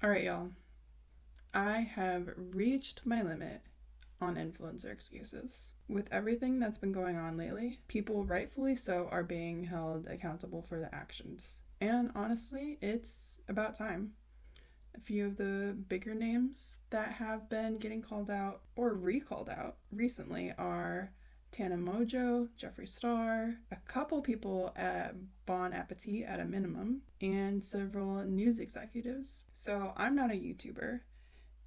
All right, y'all. I have reached my limit on influencer excuses. With everything that's been going on lately, people, rightfully so, are being held accountable for their actions. And honestly, it's about time. A few of the bigger names that have been getting called out or recalled out recently are Tana, Jeffree Star, a couple people at Bon Appetit at a minimum, and several news executives. So I'm not a YouTuber,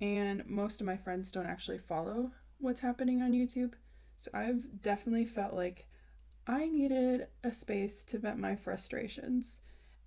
and most of my friends don't actually follow what's happening on YouTube. So I've definitely felt like I needed a space to vent my frustrations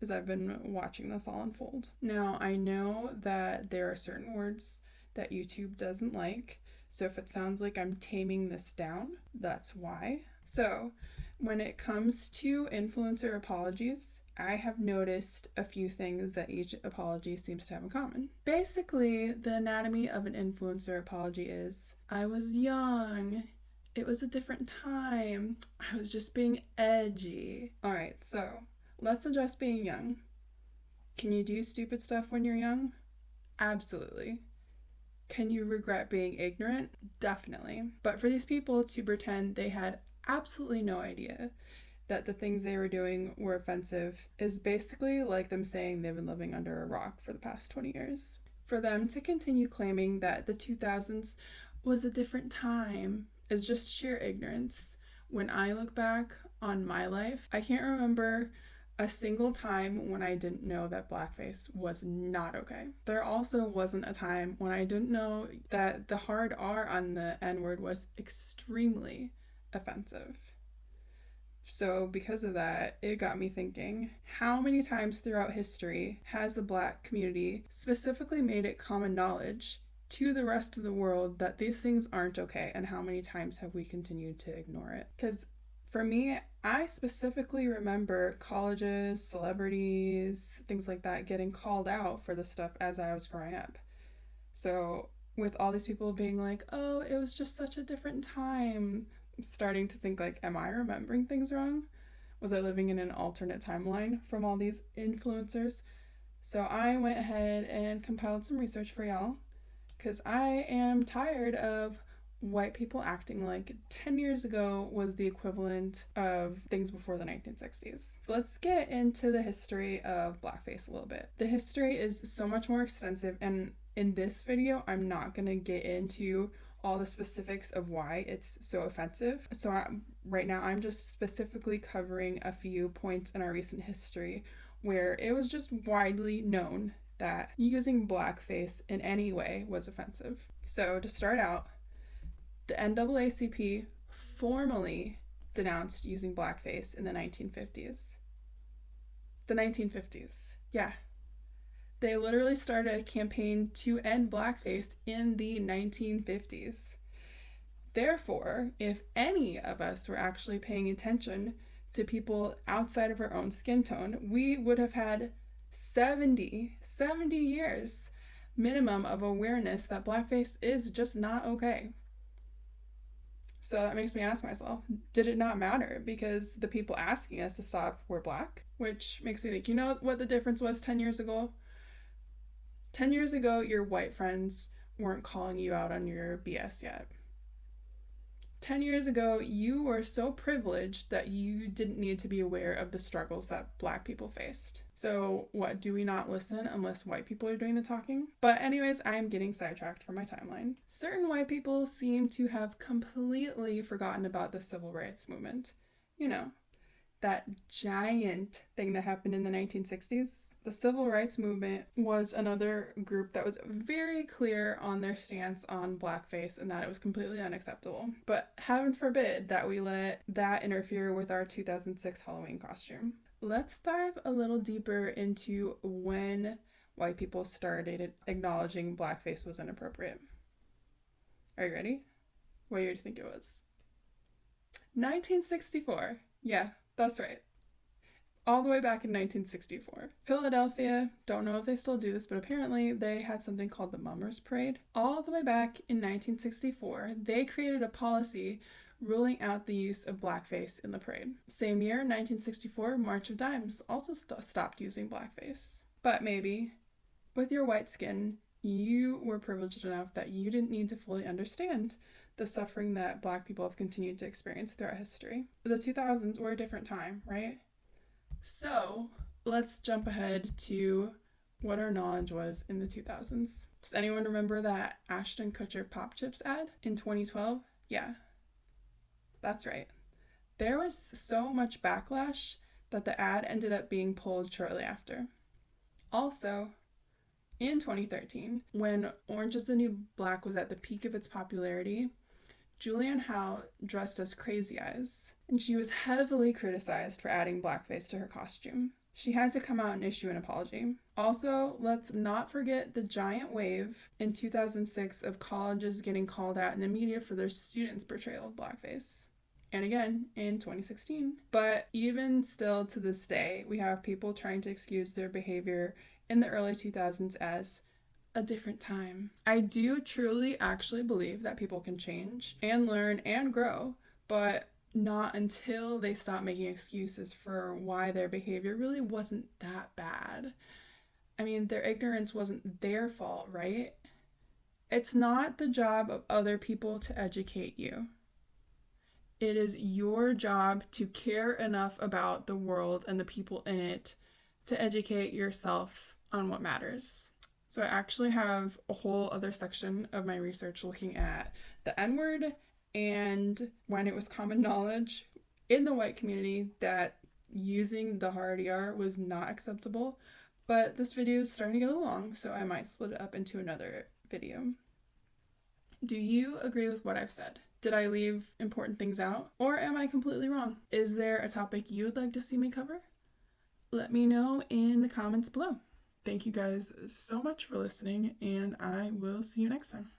as I've been watching this all unfold. Now, I know that there are certain words that YouTube doesn't like, so if it sounds like I'm taming this down, that's why. So, when it comes to influencer apologies, I have noticed a few things that each apology seems to have in common. Basically, the anatomy of an influencer apology is I was young. It was a different time. I was just being edgy. Alright, so let's address being young. Can you do stupid stuff when you're young? Absolutely. Can you regret being ignorant? Definitely. But for these people to pretend they had absolutely no idea that the things they were doing were offensive is basically like them saying they've been living under a rock for the past 20 years. For them to continue claiming that the 2000s was a different time is just sheer ignorance. When I look back on my life, I can't remember a single time when I didn't know that blackface was not okay. There also wasn't a time when I didn't know that the hard R on the N word was extremely offensive. So, because of that, it got me thinking, how many times throughout history has the Black community specifically made it common knowledge to the rest of the world that these things aren't okay, and how many times have we continued to ignore it? Because for me, I specifically remember colleges, celebrities, things like that getting called out for this stuff as I was growing up. So, with all these people being like, oh, it was just such a different time, I'm starting to think like, am I remembering things wrong? Was I living in an alternate timeline from all these influencers? So I went ahead and compiled some research for y'all because I am tired of white people acting like 10 years ago was the equivalent of things before the 1960s. So let's get into the history of blackface a little bit. The history is so much more extensive, and in this video, I'm not going to get into all the specifics of why it's so offensive. So right now, I'm just specifically covering a few points in our recent history where it was just widely known that using blackface in any way was offensive. So to start out, the NAACP formally denounced using blackface in the 1950s. The 1950s, yeah. They literally started a campaign to end blackface in the 1950s. Therefore, if any of us were actually paying attention to people outside of our own skin tone, we would have had 70 years minimum of awareness that blackface is just not okay. So that makes me ask myself, did it not matter because the people asking us to stop were Black? Which makes me think, you know what the difference was 10 years ago? 10 years ago, your white friends weren't calling you out on your BS yet. 10 years ago, you were so privileged that you didn't need to be aware of the struggles that Black people faced. So what, do we not listen unless white people are doing the talking? But anyways, I'm getting sidetracked from my timeline. Certain white people seem to have completely forgotten about the civil rights movement. You know, that giant thing that happened in the 1960s. The civil rights movement was another group that was very clear on their stance on blackface and that it was completely unacceptable. But heaven forbid that we let that interfere with our 2006 Halloween costume. Let's dive a little deeper into when white people started acknowledging blackface was inappropriate. Are you ready? What year do you think it was? 1964. Yeah, that's right. All the way back in 1964. Philadelphia, don't know if they still do this, but apparently they had something called the Mummers Parade. All the way back in 1964, they created a policy ruling out the use of blackface in the parade. Same year, 1964, March of Dimes also stopped using blackface. But maybe With your white skin, you were privileged enough that you didn't need to fully understand the suffering that Black people have continued to experience throughout history. The 2000s were a different time, right? So let's jump ahead to what our knowledge was in the 2000s. Does anyone remember that Ashton Kutcher Pop Chips ad in 2012? Yeah, that's right. There was so much backlash that the ad ended up being pulled shortly after. Also, in 2013, when Orange is the New Black was at the peak of its popularity, Julianne Howe dressed as Crazy Eyes, and she was heavily criticized for adding blackface to her costume. She had to come out and issue an apology. Also, let's not forget the giant wave in 2006 of colleges getting called out in the media for their students' portrayal of blackface. And again in 2016. But even still to this day, we have people trying to excuse their behavior in the early 2000s as a different time. I do truly actually believe that people can change and learn and grow, but not until they stop making excuses for why their behavior really wasn't that bad. I mean, their ignorance wasn't their fault, right? It's not the job of other people to educate you. It is your job to care enough about the world and the people in it to educate yourself on what matters. So I actually have a whole other section of my research looking at the N-word and when it was common knowledge in the white community that using the hard ER was not acceptable. But this video is starting to get long, so I might split it up into another video. Do you agree with what I've said? Did I leave important things out? Or am I completely wrong? Is there a topic you'd like to see me cover? Let me know in the comments below. Thank you guys so much for listening, and I will see you next time.